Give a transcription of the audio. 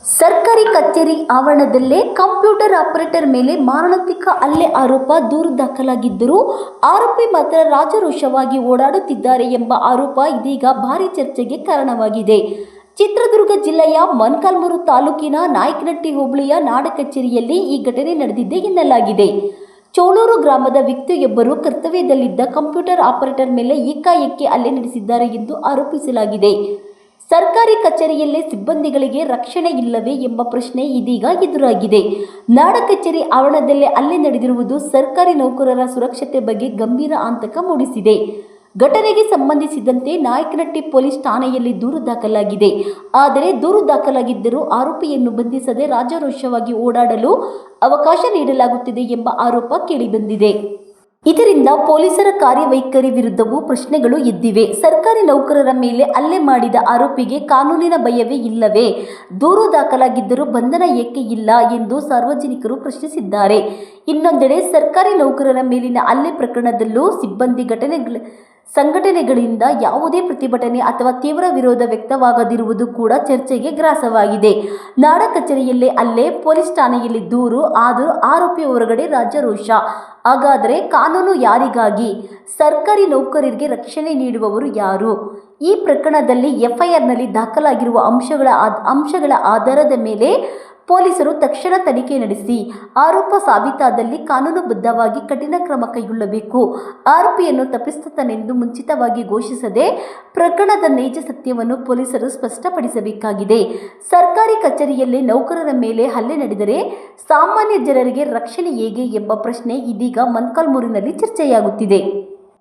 ಸರ್ಕಾರಿ ಕಚೇರಿ ಆವರಣದಲ್ಲೇ computer operator ಮೇಲೆ ಮಾರಣಾಂತಿಕ ಹಲ್ಲೆ ಆರೋಪ ದೂರು ದಾಖಲಾಗಿದ್ದರೂ ಆರೋಪಿ ಮಾತ್ರ ರಾಜಾರೋಷವಾಗಿ ಓಡಾಡುತ್ತಿದ್ದಾರೆ ಎಂಬ ಆರೋಪ ಇದೀಗ ಭಾರೀ ಚರ್ಚೆಗೆ ಕಾರಣವಾಗಿದೆ. ಚಿತ್ರದುರ್ಗ ಜಿಲ್ಲೆಯ ಮೊಳಕಾಲ್ಮೂರು ತಾಲೂಕಿನ ನಾಯಕನಹಟ್ಟಿ ಹೋಬಳಿಯ ನಾಡ ಕಚೇರಿಯಲ್ಲಿ ಈ ಘಟನೆ ನಡೆದಿದೆ ಎನ್ನಲಾಗಿದೆ. ಚೋಳೂರು ಗ್ರಾಮದ ವ್ಯಕ್ತಿಯೊಬ್ಬರು ಕರ್ತವ್ಯದಲ್ಲಿದ್ದ ಕಂಪ್ಯೂಟರ್ ಆಪರೇಟರ್ ಮೇಲೆ ಏಕಾಏಕಿ ಹಲ್ಲೆ ನಡೆಸಿದ್ದಾರೆ ಎಂದು ಆರೋಪಿಸಲಾಗಿದೆ. ಸರ್ಕಾರಿ ಕಚೇರಿಯಲ್ಲೇ ಸಿಬ್ಬಂದಿಗಳಿಗೆ ರಕ್ಷಣೆ ಇಲ್ಲವೇ ಎಂಬ ಪ್ರಶ್ನೆ ಇದೀಗ ಎದುರಾಗಿದೆ. ನಾಡ ಕಚೇರಿ ಆವರಣದಲ್ಲೇ ಹಲ್ಲೆ ನಡೆದಿರುವುದು ಸರ್ಕಾರಿ ನೌಕರರ ಸುರಕ್ಷತೆ ಬಗ್ಗೆ ಗಂಭೀರ ಆತಂಕ ಮೂಡಿಸಿದೆ. ಘಟನೆಗೆ ಸಂಬಂಧಿಸಿದಂತೆ ನಾಯಕನಹಟ್ಟಿ ಪೊಲೀಸ್ ಠಾಣೆಯಲ್ಲಿ ದೂರು ದಾಖಲಾಗಿದೆ. ಆದರೆ ದೂರು ದಾಖಲಾಗಿದ್ದರೂ ಆರೋಪಿಯನ್ನು ಬಂಧಿಸದೆ ರಾಜಾರೋಷವಾಗಿ ಓಡಾಡಲು ಅವಕಾಶ ನೀಡಲಾಗುತ್ತಿದೆ ಎಂಬ ಆರೋಪ ಕೇಳಿಬಂದಿದೆ. ಇದರಿಂದ ಪೊಲೀಸರ ಕಾರ್ಯವೈಖರಿ ವಿರುದ್ಧವೂ ಪ್ರಶ್ನೆಗಳು ಎದ್ದಿವೆ. ಸರ್ಕಾರಿ ನೌಕರರ ಮೇಲೆ ಹಲ್ಲೆ ಮಾಡಿದ ಆರೋಪಿಗೆ ಕಾನೂನಿನ ಭಯವೇ ಇಲ್ಲವೇ? ದೂರು ದಾಖಲಾಗಿದ್ದರೂ ಬಂಧನ ಏಕೆ ಇಲ್ಲ ಎಂದು ಸಾರ್ವಜನಿಕರು ಪ್ರಶ್ನಿಸಿದ್ದಾರೆ. ಇನ್ನೊಂದೆಡೆ ಸರ್ಕಾರಿ ನೌಕರರ ಮೇಲಿನ ಹಲ್ಲೆ ಪ್ರಕರಣದಲ್ಲೂ ಸಿಬ್ಬಂದಿ ಸಂಘಟನೆಗಳಿಂದ ಯಾವುದೇ ಪ್ರತಿಭಟನೆ ಅಥವಾ ತೀವ್ರ ವಿರೋಧ ವ್ಯಕ್ತವಾಗದಿರುವುದು ಕೂಡ ಚರ್ಚೆಗೆ ಗ್ರಾಸವಾಗಿದೆ. ನಾಡ ಕಚೇರಿಯಲ್ಲೇ ಹಲ್ಲೆ, ಪೊಲೀಸ್ ಠಾಣೆಯಲ್ಲಿ ದೂರು, ಆದರೂ ಆರೋಪಿ ಹೊರಗಡೆ ರಾಜಾರೋಷ. ಹಾಗಾದರೆ ಕಾನೂನು ಯಾರಿಗಾಗಿ? ಸರ್ಕಾರಿ ನೌಕರರಿಗೆ ರಕ್ಷಣೆ ನೀಡುವವರು ಯಾರು? ಈ ಪ್ರಕರಣದಲ್ಲಿ ಎಫ್ಐಆರ್ನಲ್ಲಿ ದಾಖಲಾಗಿರುವ ಅಂಶಗಳ ಆಧಾರದ ಮೇಲೆ ಪೊಲೀಸರು ತಕ್ಷಣ ತನಿಖೆ ನಡೆಸಿ ಆರೋಪ ಸಾಬೀತಾದಲ್ಲಿ ಕಾನೂನುಬದ್ಧವಾಗಿ ಕಠಿಣ ಕ್ರಮ ಕೈಗೊಳ್ಳಬೇಕು. ಆರೋಪಿಯನ್ನು ತಪ್ಪಿತಸ್ಥನೆಂದು ಮುಂಚಿತವಾಗಿ ಘೋಷಿಸದೆ ಪ್ರಕರಣದ ನೈಜ ಸತ್ಯವನ್ನು ಪೊಲೀಸರು ಸ್ಪಷ್ಟಪಡಿಸಬೇಕಾಗಿದೆ. ಸರ್ಕಾರಿ ಕಚೇರಿಯಲ್ಲೇ ನೌಕರರ ಮೇಲೆ ಹಲ್ಲೆ ನಡೆದರೆ ಸಾಮಾನ್ಯ ಜನರಿಗೆ ರಕ್ಷಣೆ ಹೇಗೆ ಎಂಬ ಪ್ರಶ್ನೆ ಇದೀಗ ಮೊಳಕಾಲ್ಮೂರಿನಲ್ಲಿ ಚರ್ಚೆಯಾಗುತ್ತಿದೆ.